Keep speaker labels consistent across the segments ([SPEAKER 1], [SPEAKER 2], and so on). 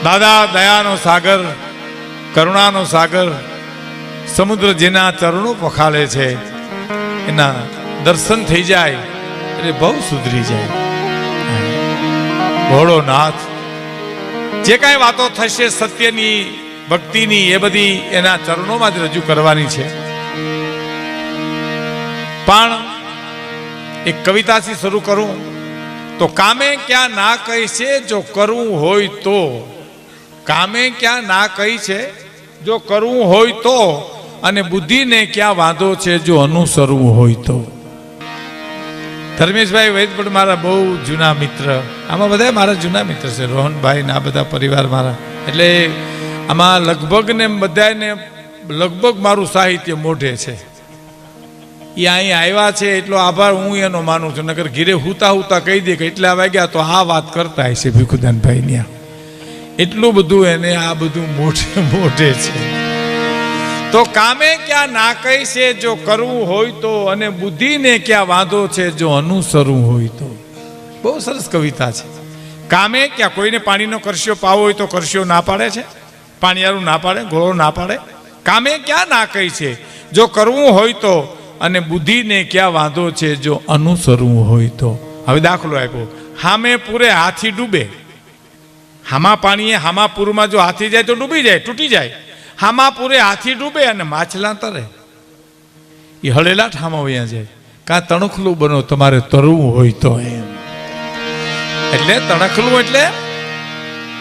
[SPEAKER 1] દાદા દયાનો સાગર, કરુણાનો સાગર, સમુદ્ર જેના ચરણો પખાલે છે એના દર્શન થઈ જાય એટલે બહુ સુધરી જાય. ભોળોનાથ, જે કાંઈ વાતો થશે સત્યની, ભક્તિની, એ બધી એના ચરણોમાં જ રજૂ કરવાની છે. પણ એક કવિતાથી શરૂ કરું તો કામે ક્યાં ના કહી છે જો કરવું હોય તો. કામે ક્યાં ના કહી છે જો કરવું હોય તો, અને બુદ્ધિને ક્યાં વાંધો છે જો અનુસરવું હોય તો. ધર્મેશભાઈ વૈદપુર મારા બહુ જૂના મિત્ર, આમાં બધા મારા જૂના મિત્ર છે, રોહનભાઈ ને આ બધા પરિવાર મારા. એટલે આમાં લગભગ ને બધાને લગભગ મારું સાહિત્ય મોઢે છે. એ અહીં આવ્યા છે એટલો આભાર હું એનો માનું છું. નકર ઘીરે હુતા હુતા કહી દે કે એટલા વાગ્યા તો આ વાત કરતા હશે ભીખુદાનભાઈ ને. એટલું બધું એને આ બધું મોઢે છે. તો કામે ક્યાં ના કહી છે જો કરવું હોય તો, અને બુદ્ધિને ક્યાં વાંધો છે જો અનુસરવું હોય તો. બહુ સરસ કવિતા છે. કામે ક્યાં, કોઈને પાણીનો કરશિયો પાવો હોય તો કરશિયો ના પાડે છે, પાણીયારું ના પાડે, ઘોડો ના પાડે. કામે ક્યાં ના કહી છે જો કરવું હોય તો, અને બુદ્ધિને ક્યાં વાંધો છે જો અનુસરવું હોય તો. હવે દાખલો આપ્યો, હામે પૂરે હાથી ડૂબે. હામા પાણીએ હામા પૂરમાં જો હાથી જાય તો ડૂબી જાય, તૂટી જાય. હામા પૂરે હાથી ડૂબે અને માછલા તરે. એ હળેલા ઠામા વયા જાય. કાં તણખલું બનો તમારે તરવું હોય તો. એમ એટલે તણખલું એટલે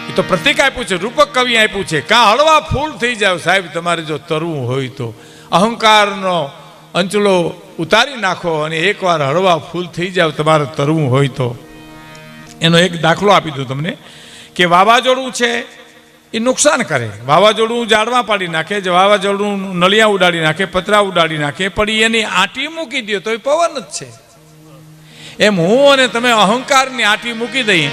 [SPEAKER 1] એ તો પ્રતિક આપ્યું છે, રૂપક કવિ આપ્યું છે. કાં હળવા ફૂલ થઈ જાવ સાહેબ તમારે જો તરવું હોય તો. અહંકારનો અંચલો ઉતારી નાખો અને એકવાર હળવા ફૂલ થઈ જાવ તમારે તરવું હોય તો. એનો એક દાખલો આપી દઉં તમને કે વાવાઝોડું છે એ નુકસાન કરે. વાવાઝોડું ઝાડવા પાડી નાખે, વાવાઝોડું નળિયા ઉડાડી નાખે, પતરા ઉડાડી નાખે, પણ એની આંટી મૂકી દે તો એ પવન જ છે. એમ હું અને તમે અહંકારની આંટી મૂકી દઈએ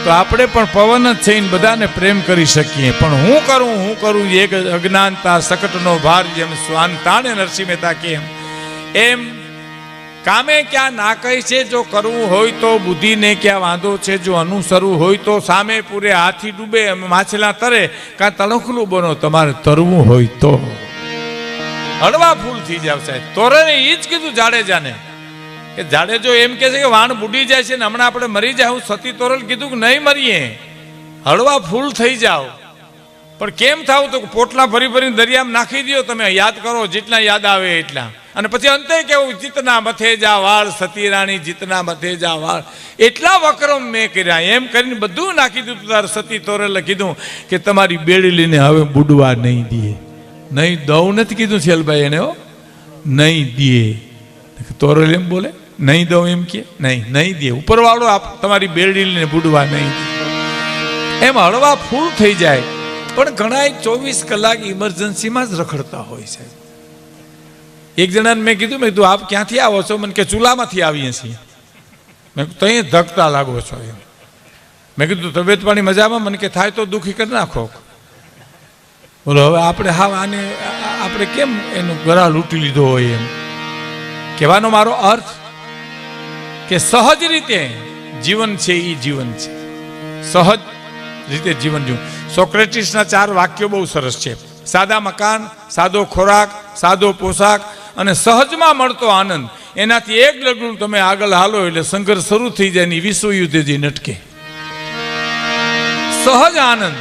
[SPEAKER 1] તો આપણે પણ પવન જ છે, બધાને પ્રેમ કરી શકીએ. પણ હું કરું એક અજ્ઞાનતા સકટનો ભાર, જેમ સ્વાન તાણે નરસિંહ મહેતા કેમ. એમ કામે ક્યાં ના કહી છે જો કરવું હોય તો, બુદ્ધિને ક્યાં વાંધો છે જો અનુસરવું હોય તો. સામે પૂરે હાથી ડૂબે માછલા તરે, કાં તણખલું બનો તમારે તરવું હોય તો. હળવા ફૂલ થઈ જાવ સાહેબ. તોરણે એ જ કીધું જાડેજાને કે જાડેજો એમ કે છે કે વાણ બુડી જાય છે ને હમણાં આપણે મરી જાય. હું સતી તોરલ કીધું કે નહીં મરીએ, હળવા ફૂલ થઈ જાવ. પણ કેમ થાવ તો પોટલા ભરી ભરીને દરિયામાં નાખી દો. તમે યાદ કરો જેટલા યાદ આવે એટલા. અને પછી અંતે કેવું, જીતના મથે જા વાળ સતી રાણી, જીતના મથે જા વાળ. એટલા વક્રમ મેં કર્યા. એમ કરીને બધું નાખી દીધું. તાર સતી તોરલે કીધું કે તમારી બેડી લઈને હવે બુડવા નહીં દે. નહીં દઉં નથી કીધું શેલભાઈ એને, નહીં દે. તોરલ એમ બોલે, નહીં દઉં એમ કે નહીં દે. ઉપરવાળો તમારી બેડી લઈને બુડવા નહીં દે. એમ હળવા ફૂલ થઈ જાય. પણ ઘણા 24 કલાક ઇમરજન્સીમાં જ રખડતા હોય છે. એક જણાને મેં કીધું, મેં કીધું આપ ક્યાંથી આવો છો? મને કે ચૂલામાંથી આવીએ છીએ. મેં કીધું અહીં ધકતા લાગો છો એમ. મેં કીધું તબિયત પાણી મજામાં? મને કે થાય તો દુઃખી કરી નાખો. બોલો હવે આપણે આને આપણે કેમ એનું ગળા લૂંટી લીધો હોય એમ. કહેવાનો મારો અર્થ કે સહજ રીતે જીવન છે એ જીવન છે. સહજ રીતે જીવન જીવવું. સોક્રેટિસના 4 વાક્યો બહુ સરસ છે. સાદા મકાન, સાદો ખોરાક, સાદો પોશાક અને સહજમાં મળતો આનંદ. એનાથી એક ડગલું તમે આગળ હાલો એટલે સંઘર્ષ શરૂ થઈ જાય ને વિશ્વયુદ્ધ જે નટકે. સહજ આનંદ,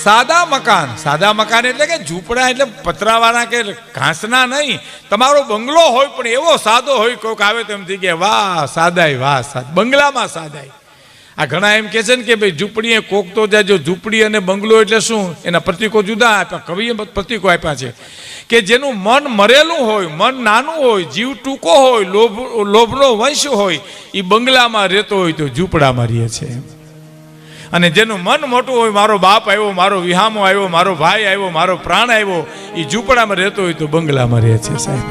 [SPEAKER 1] સાદા મકાન. સાદા મકાન એટલે કે ઝૂંપડા, એટલે પતરાવાળા કે ઘાસના નહીં. તમારો બંગલો હોય પણ એવો સાદો હોય, કોઈક આવે તો એમ થઈ ગયા વાહ સાદાઈ, વાહ સાદ. બંગલામાં સાદાઈ. આ ઘણા એમ કે છે ને કે ભાઈ ઝૂંપડીએ કોક તો જાય. જો ઝૂંપડી અને બંગલો એટલે શું, એના પ્રતીકો જુદા આપ્યા, કવિએ પ્રતીકો આપ્યા છે. કે જેનું મન મરેલું હોય, મન નાનું હોય, જીવ ટૂંકો હોય, લોભનો વંશ હોય, એ બંગલામાં રહેતો હોય તો ઝૂંપડામાં રહે છે. અને જેનું મન મોટું હોય, મારો બાપ આવ્યો, મારો વિહામો આવ્યો, મારો ભાઈ આવ્યો, મારો પ્રાણ આવ્યો, એ ઝૂંપડામાં રહેતો હોય તો બંગલામાં રહે છે સાહેબ.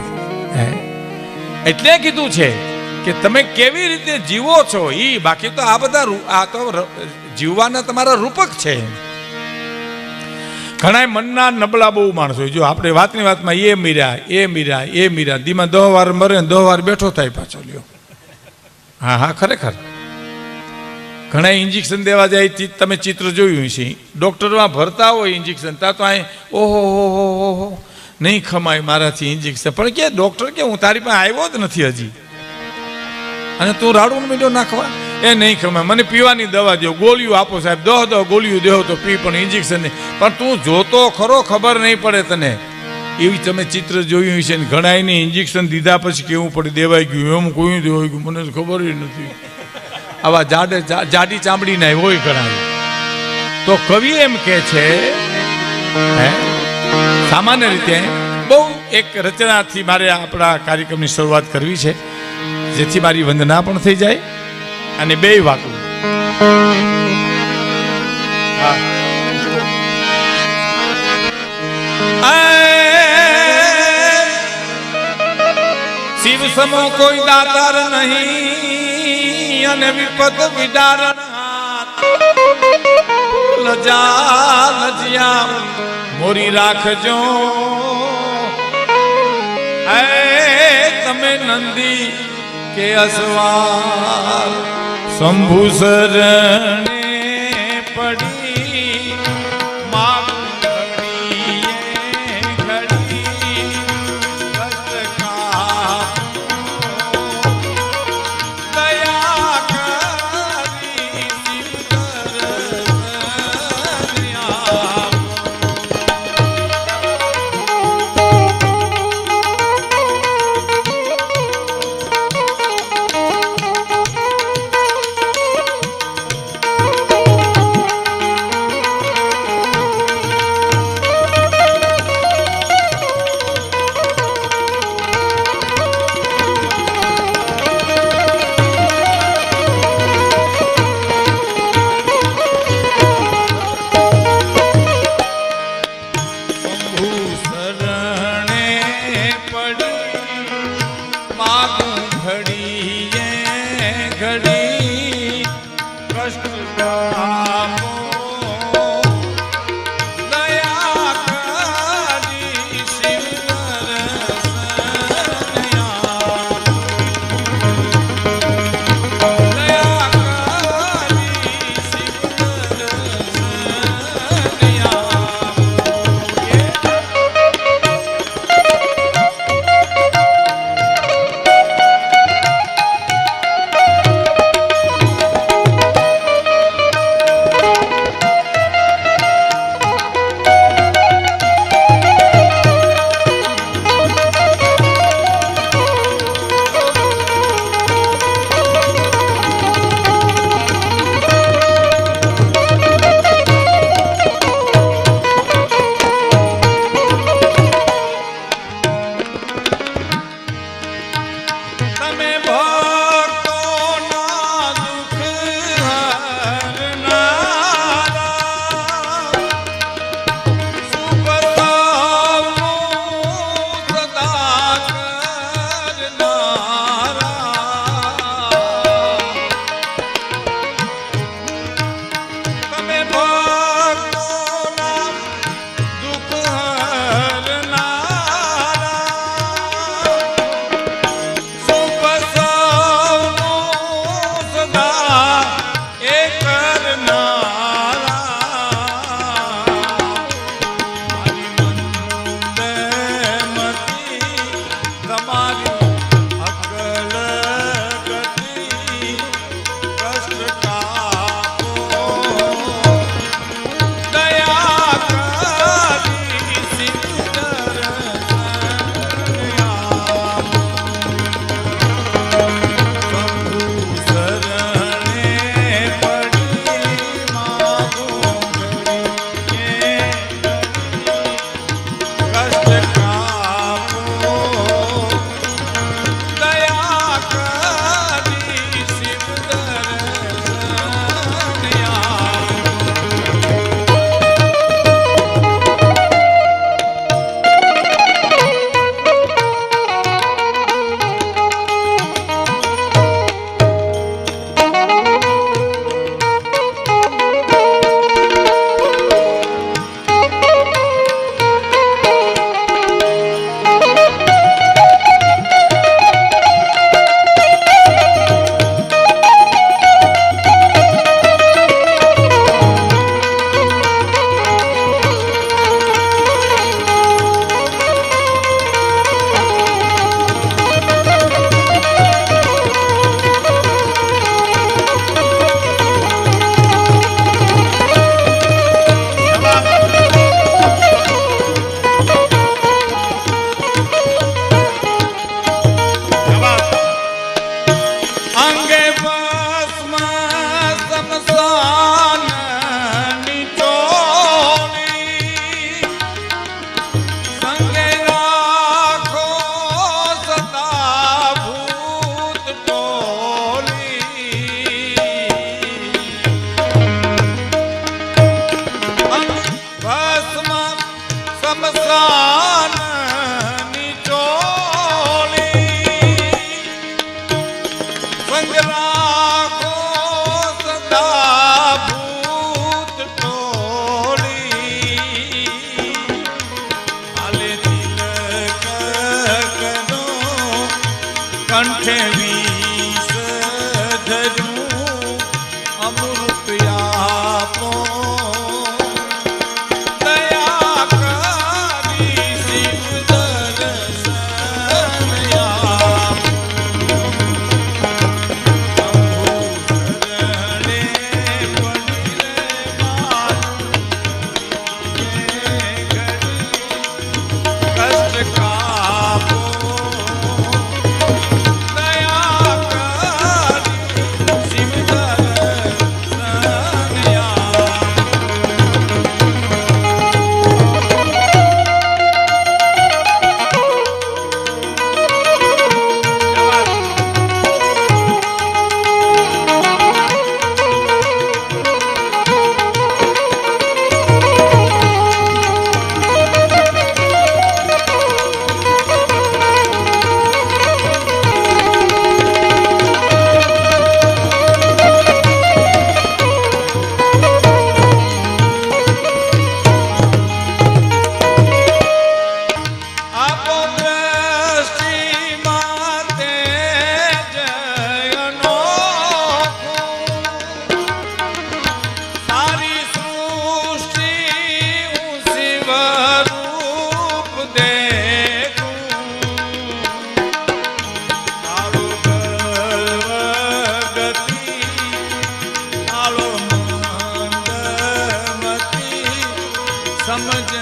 [SPEAKER 1] એટલે કીધું છે કે તમે કેવી રીતે જીવો છો એ. બાકી તો આ બધા આ તો જીવવાના તમારા રૂપક છે. ઘણા મનના નબળા બહુ માણસો. જો આપણે વાતની વાતમાં એ મીરા દીમાં 10 વાર મરે ને 10 વાર બેઠો થાય પાછો લ્યો. હા ખરેખર ઘણા ઇન્જેક્શન દેવા જાય તમે ચિત્ર જોયું છે, ડૉક્ટરમાં ભરતા હોય ઇન્જેક્શન ત્યાં તો અહીં ઓહો હો નહીં ખમાય મારાથી ઇન્જેક્શન, પણ કે ડૉક્ટર કે હું તારી પાસે આવ્યો જ નથી હજી અને તું રાડું મીઠો નાખવા, એ નહીં ખમાય, મને પીવાની દવા દો, ગોળીઓ આપો સાહેબ, દો ગોળીઓ દેવો તો પી, પણ ઇન્જેક્શન નહીં, પણ તું જોતો ખરો ખબર નહીં પડે તને. એવી તમે ચિત્ર જોયું છે ને ઘણાને ઇન્જેક્શન દીધા પછી કેવું પડે દેવાઈ ગયું, એમ કોઈ દેવાઈ ગયું મને ખબર નથી. આવા જાડી ચામડીના હોય ઘણા. તો કવિ એમ કે છે સામાન્ય રીતે બહુ એક રચનાથી મારે આપણા કાર્યક્રમની શરૂઆત કરવી છે, જેથી મારી વંદના પણ થઈ જાય અને બે વાતો. શિવ સમો કોઈ દાતાર નહીં અને વિપત વિડારણ લજ્યા મોરી રાખજો. તમે નંદી કે અસવાર શંભુ શરણે પડી રામ જય